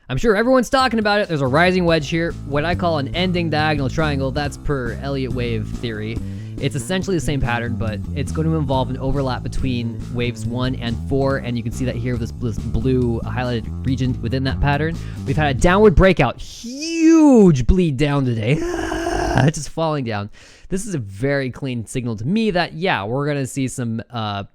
I'm sure everyone's talking about it. There's a rising wedge here, what I call an ending diagonal triangle. That's per Elliott wave theory. It's essentially the same pattern, but it's going to involve an overlap between waves 1 and 4, and you can see that here with this blue highlighted region within that pattern. We've had a downward breakout, huge bleed down today, just falling down. This is a very clean signal to me that, yeah, we're going to see some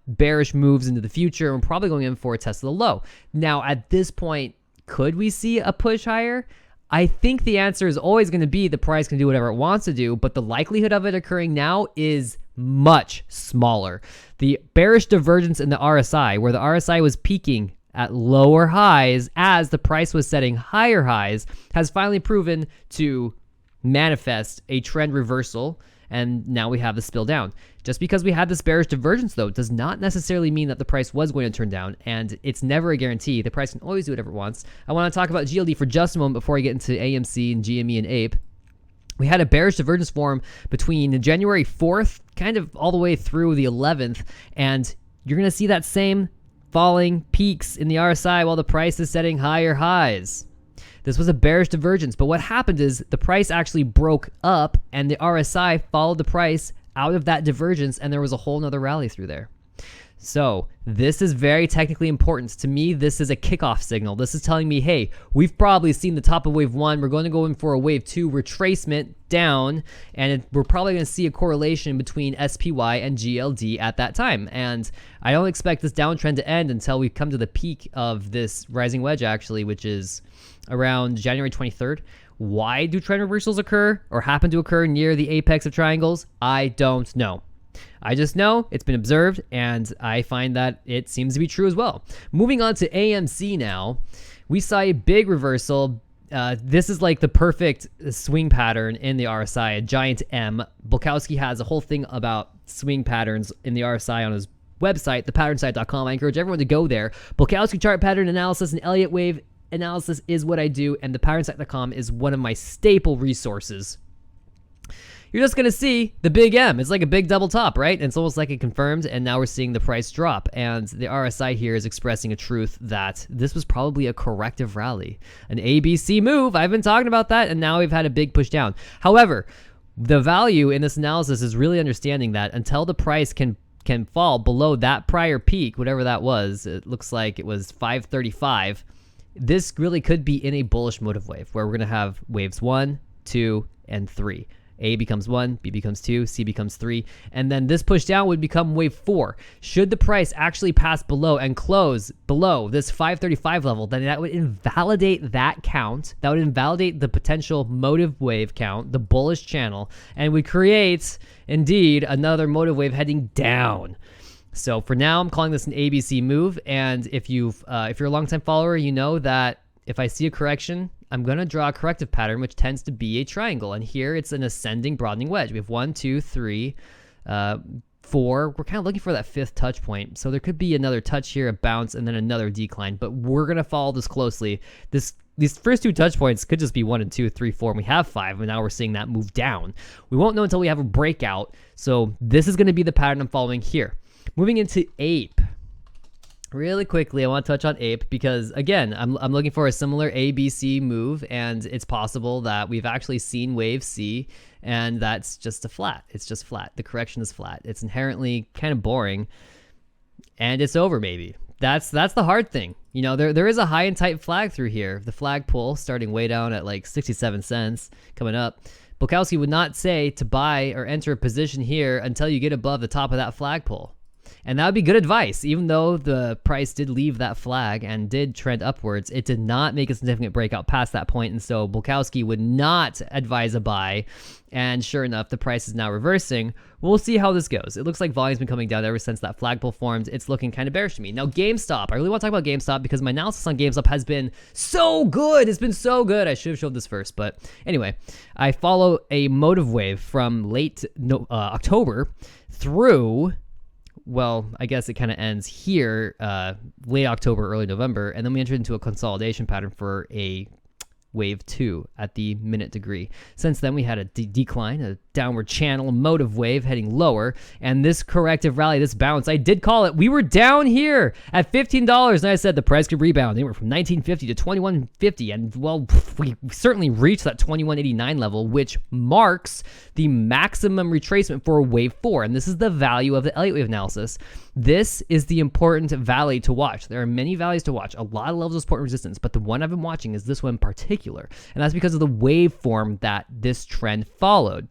bearish moves into the future, and we're probably going in for a test of the low. Now, at this point, could we see a push higher? I think the answer is always going to be the price can do whatever it wants to do, but the likelihood of it occurring now is much smaller. The bearish divergence in the RSI, where the RSI was peaking at lower highs as the price was setting higher highs, has finally proven to manifest a trend reversal, and now we have the spill down. Just because we had this bearish divergence, though, does not necessarily mean that the price was going to turn down, and it's never a guarantee. The price can always do whatever it wants. I want to talk about GLD for just a moment before I get into AMC and GME and APE. We had a bearish divergence form between January 4th, kind of all the way through the 11th, and you're going to see that same falling peaks in the RSI while the price is setting higher highs. This was a bearish divergence, but what happened is the price actually broke up and the RSI followed the price out of that divergence, and there was a whole nother rally through there. So this is very technically important. To me, this is a kickoff signal. This is telling me, hey, we've probably seen the top of wave 1. We're going to go in for a wave 2 retracement down, and we're probably going to see a correlation between SPY and GLD at that time. And I don't expect this downtrend to end until we come to the peak of this rising wedge, actually, which is around January 23rd. Why do trend reversals occur or happen to occur near the apex of triangles? I don't know. I just know it's been observed, and I find that it seems to be true as well. Moving on to AMC now, we saw a big reversal. This is like the perfect swing pattern in the RSI, a giant M. Bulkowski has a whole thing about swing patterns in the RSI on his website, thepatternSite.com. I encourage everyone to go there. Bulkowski chart pattern analysis and Elliott wave analysis is what I do, and thepatternSite.com is one of my staple resources. You're just going to see the big M. It's like a big double top, right? And it's almost like it confirmed, and now we're seeing the price drop. And the RSI here is expressing a truth that this was probably a corrective rally. An ABC move. I've been talking about that, and now we've had a big push down. However, the value in this analysis is really understanding that until the price can fall below that prior peak, whatever that was, it looks like it was 535, this really could be in a bullish motive wave, where we're going to have waves 1, 2, and 3. A becomes 1, B becomes 2, C becomes 3, and then this push down would become wave 4. Should the price actually pass below and close below this 535 level, then that would invalidate that count. That would invalidate the potential motive wave count, the bullish channel, and would create, indeed, another motive wave heading down. So for now, I'm calling this an ABC move, and if you're a longtime follower, you know that if I see a correction, I'm going to draw a corrective pattern, which tends to be a triangle. And here it's an ascending broadening wedge. We have 1, 2, 3, 4. We're kind of looking for that 5th touch point. So there could be another touch here, a bounce, and then another decline. But we're going to follow this closely. These first 2 touch points could just be 1 and 2, 3, 4, and we have 5. And now we're seeing that move down. We won't know until we have a breakout. So this is going to be the pattern I'm following here. Moving into APE. Really quickly, I want to touch on APE because, again, I'm looking for a similar ABC move, and it's possible that we've actually seen wave C, and that's just a flat. It's just flat. The correction is flat. It's inherently kind of boring, and it's over maybe. That's the hard thing. You know, there is a high and tight flag through here. The flag pull starting way down at like 67 cents coming up. Bulkowski would not say to buy or enter a position here until you get above the top of that flag pull. And that would be good advice. Even though the price did leave that flag and did trend upwards, it did not make a significant breakout past that point. And so Bulkowski would not advise a buy. And sure enough, the price is now reversing. We'll see how this goes. It looks like volume's been coming down ever since that flagpole formed. It's looking kind of bearish to me. Now, GameStop. I really want to talk about GameStop because my analysis on GameStop has been so good. It's been so good. I should have showed this first. But anyway, I follow a motive wave from late October through... Well, I guess it kind of ends here, late October, early November, and then we entered into a consolidation pattern for a wave 2 at the minute degree. Since then, we had a decline, a downward channel, motive wave heading lower, and this corrective rally, this bounce, I did call it. We were down here at $15, and I said the price could rebound. They were from $19.50 to $21.50, and well, we certainly reached that $21.89 level, which marks the maximum retracement for wave 4, and this is the value of the Elliott wave analysis. This is the important valley to watch. There are many valleys to watch, a lot of levels of support and resistance, but the one I've been watching is this one in particular, and that's because of the waveform that this trend followed,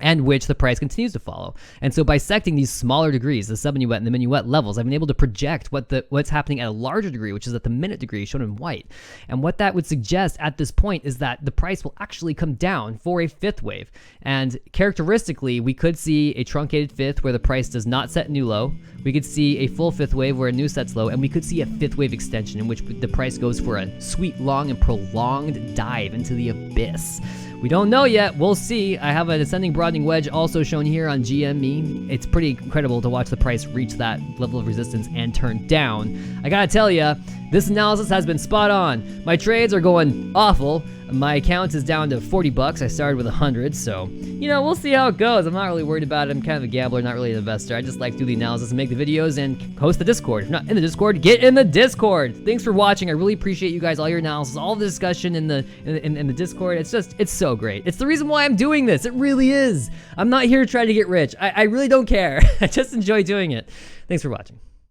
and which the price continues to follow. And so bisecting these smaller degrees, the sub-minuet and the minuet levels, I've been able to project what's happening at a larger degree, which is at the minute degree shown in white. And what that would suggest at this point is that the price will actually come down for a fifth wave. And characteristically, we could see a truncated fifth where the price does not set new low. We could see a full fifth wave where a new sets low, and we could see a fifth wave extension in which the price goes for a sweet, long, and prolonged dive into the abyss. We don't know yet. We'll see. I have an ascending broadening wedge also shown here on GME. It's pretty incredible to watch the price reach that level of resistance and turn down. I gotta tell you, this analysis has been spot on. My trades are going awful. My account is down to 40 bucks. I started with 100, so, you know, we'll see how it goes. I'm not really worried about it. I'm kind of a gambler, not really an investor. I just like to do the analysis and make the videos and host the Discord. If not in the Discord, get in the Discord. Thanks for watching. I really appreciate you guys, all your analysis, all the discussion in the Discord. It's so great. It's the reason why I'm doing this. It really is. I'm not here to try to get rich. I really don't care. I just enjoy doing it. Thanks for watching.